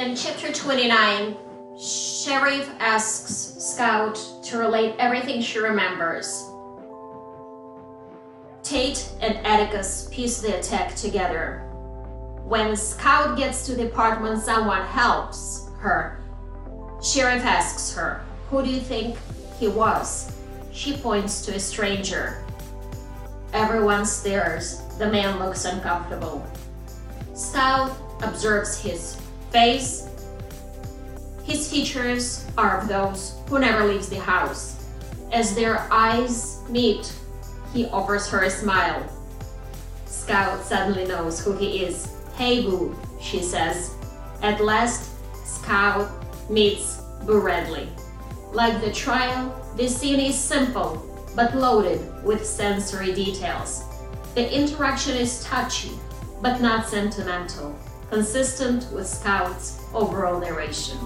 In chapter 29, Sheriff asks Scout to relate everything she remembers. Tate and Atticus piece the attack together. When Scout gets to the apartment, someone helps her. Sheriff asks her, "Who do you think he was?" She points to a stranger. Everyone stares. The man looks uncomfortable. Scout observes his face. His features are of those who never leaves the house. As their eyes meet, he offers her a smile. Scout suddenly knows who he is. "Hey, Boo," she says. At last, Scout meets Boo Radley. Like the trial, this scene is simple but loaded with sensory details. The interaction is touchy but not sentimental, consistent with Scout's overall narration.